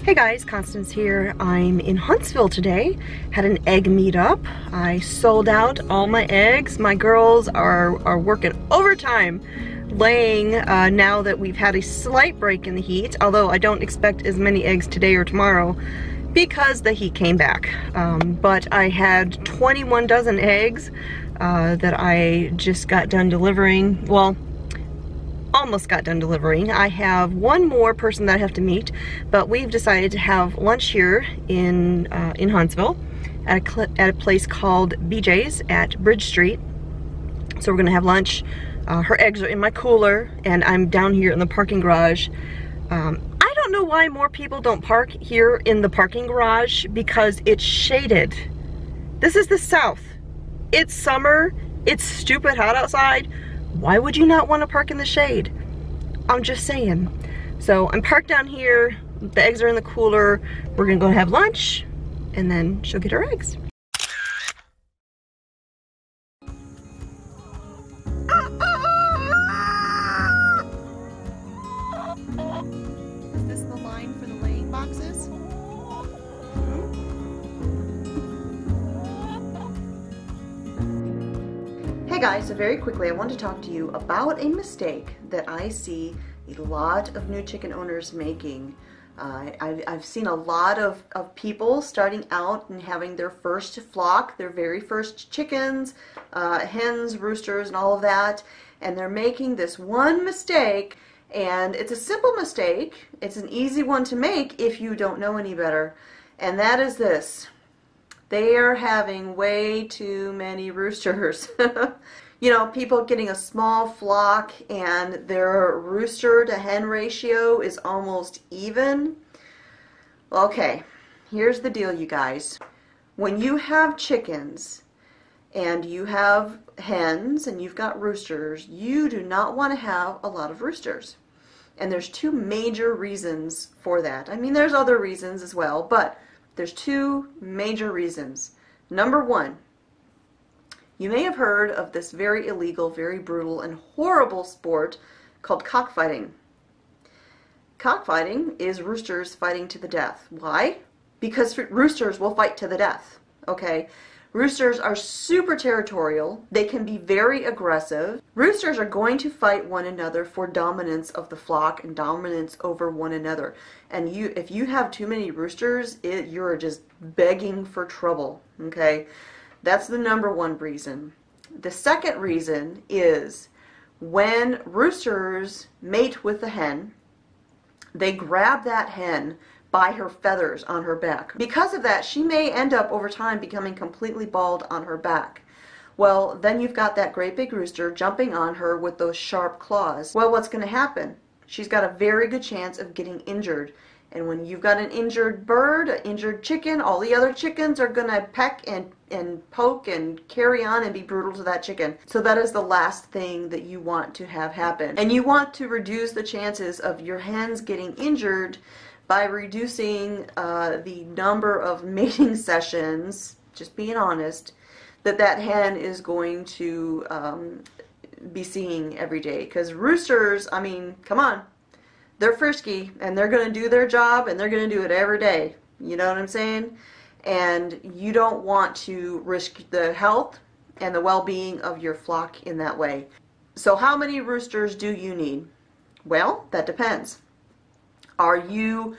Hey guys, Constance here. I'm in Huntsville today. Had an egg meetup. I sold out all my eggs. My girls are working overtime laying now that we've had a slight break in the heat, although I don't expect as many eggs today or tomorrow because the heat came back. But I had 21 dozen eggs that I just got done delivering. Well, almost got done delivering. I have one more person that I have to meet, but we've decided to have lunch here in Huntsville at a place called BJ's at Bridge Street. So we're gonna have lunch. Her eggs are in my cooler and I'm down here in the parking garage. I don't know why more people don't park here in the parking garage because it's shaded. This is the South. It's summer, it's stupid hot outside. Why would you not want to park in the shade? I'm just saying. So I'm parked down here, the eggs are in the cooler, we're gonna go have lunch, and then she'll get her eggs. Is this the line for the laying boxes? Hey guys, so very quickly I want to talk to you about a mistake that I see a lot of new chicken owners making. I've seen a lot of people starting out and having their first flock, their very first chickens, hens, roosters, and all of that, and they're making this one mistake, and it's a simple mistake. It's an easy one to make if you don't know any better, and that is this. They are having way too many roosters. You know, people getting a small flock and their rooster to hen ratio is almost even. Okay, here's the deal, you guys. When you have chickens and you have hens and you've got roosters, you do not want to have a lot of roosters. And there's two major reasons for that. I mean, there's other reasons as well, but there's two major reasons. Number one, you may have heard of this very illegal, very brutal, and horrible sport called cockfighting. Cockfighting is roosters fighting to the death. Why? Because roosters will fight to the death, okay? Roosters are super territorial. They can be very aggressive. Roosters are going to fight one another for dominance of the flock and dominance over one another. And if you have too many roosters, you're just begging for trouble, okay? That's the number one reason. The second reason is when roosters mate with the hen, they grab that hen by her feathers on her back. Because of that, she may end up over time becoming completely bald on her back. Well, then you've got that great big rooster jumping on her with those sharp claws. Well, what's going to happen? She's got a very good chance of getting injured. And when you've got an injured bird, an injured chicken, all the other chickens are going to peck and poke and carry on and be brutal to that chicken. So that is the last thing that you want to have happen. And you want to reduce the chances of your hens getting injured by reducing the number of mating sessions, just being honest, that hen is going to be seeing every day. Because roosters, I mean, come on, they're frisky and they're going to do their job and they're going to do it every day. You know what I'm saying? And you don't want to risk the health and the well-being of your flock in that way. So how many roosters do you need? Well, that depends. Are you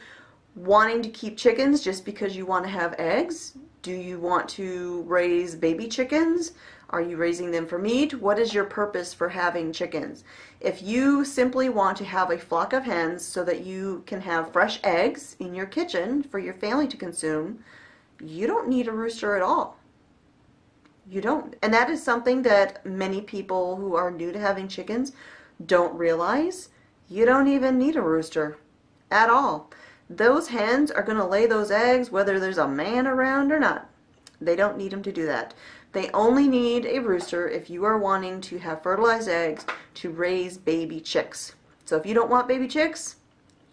wanting to keep chickens just because you want to have eggs? Do you want to raise baby chickens? Are you raising them for meat? What is your purpose for having chickens? If you simply want to have a flock of hens so that you can have fresh eggs in your kitchen for your family to consume, you don't need a rooster at all. You don't. And that is something that many people who are new to having chickens don't realize. You don't even need a rooster at all. Those hens are going to lay those eggs whether there's a man around or not. They don't need them to do that. They only need a rooster if you are wanting to have fertilized eggs to raise baby chicks. So if you don't want baby chicks,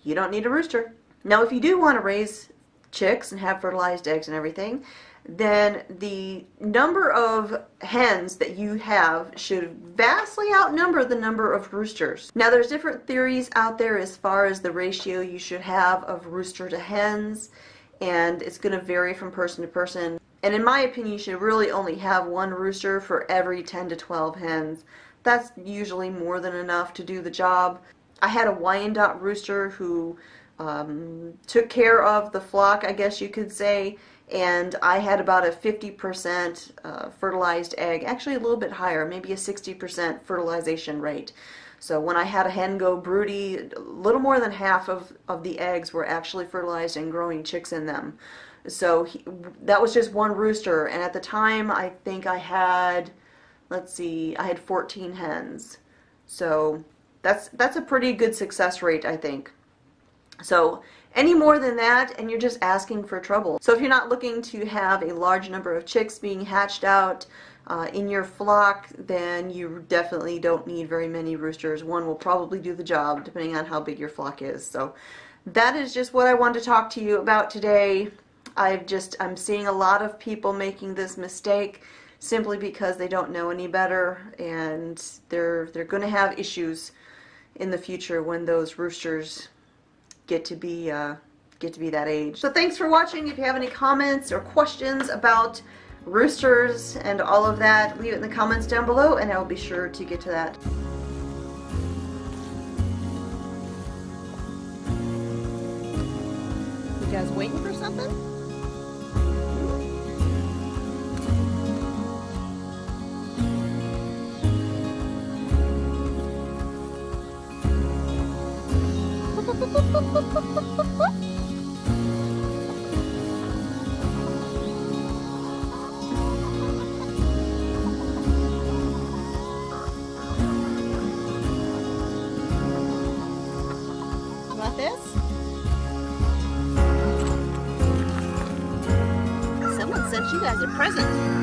you don't need a rooster. Now if you do want to raise chicks and have fertilized eggs and everything, then the number of hens that you have should vastly outnumber the number of roosters. Now there's different theories out there as far as the ratio you should have of rooster to hens, and it's going to vary from person to person. And in my opinion, you should really only have one rooster for every 10 to 12 hens. That's usually more than enough to do the job. I had a Wyandotte rooster who took care of the flock, I guess you could say, and I had about a 50% fertilized egg, actually a little bit higher, maybe a 60% fertilization rate. So when I had a hen go broody, a little more than half of the eggs were actually fertilized and growing chicks in them. So that was just one rooster, and at the time I think I had, let's see, I had 14 hens. So that's a pretty good success rate, I think. So any more than that and you're just asking for trouble. So if you're not looking to have a large number of chicks being hatched out in your flock, then you definitely don't need very many roosters. One will probably do the job depending on how big your flock is. So that is just what I wanted to talk to you about today. I'm seeing a lot of people making this mistake simply because they don't know any better, and they're going to have issues in the future when those roosters get to be that age. So thanks for watching. If you have any comments or questions about roosters and all of that, leave it in the comments down below and I'll be sure to get to that. You guys waiting for something? Want this? Someone sent you guys a present.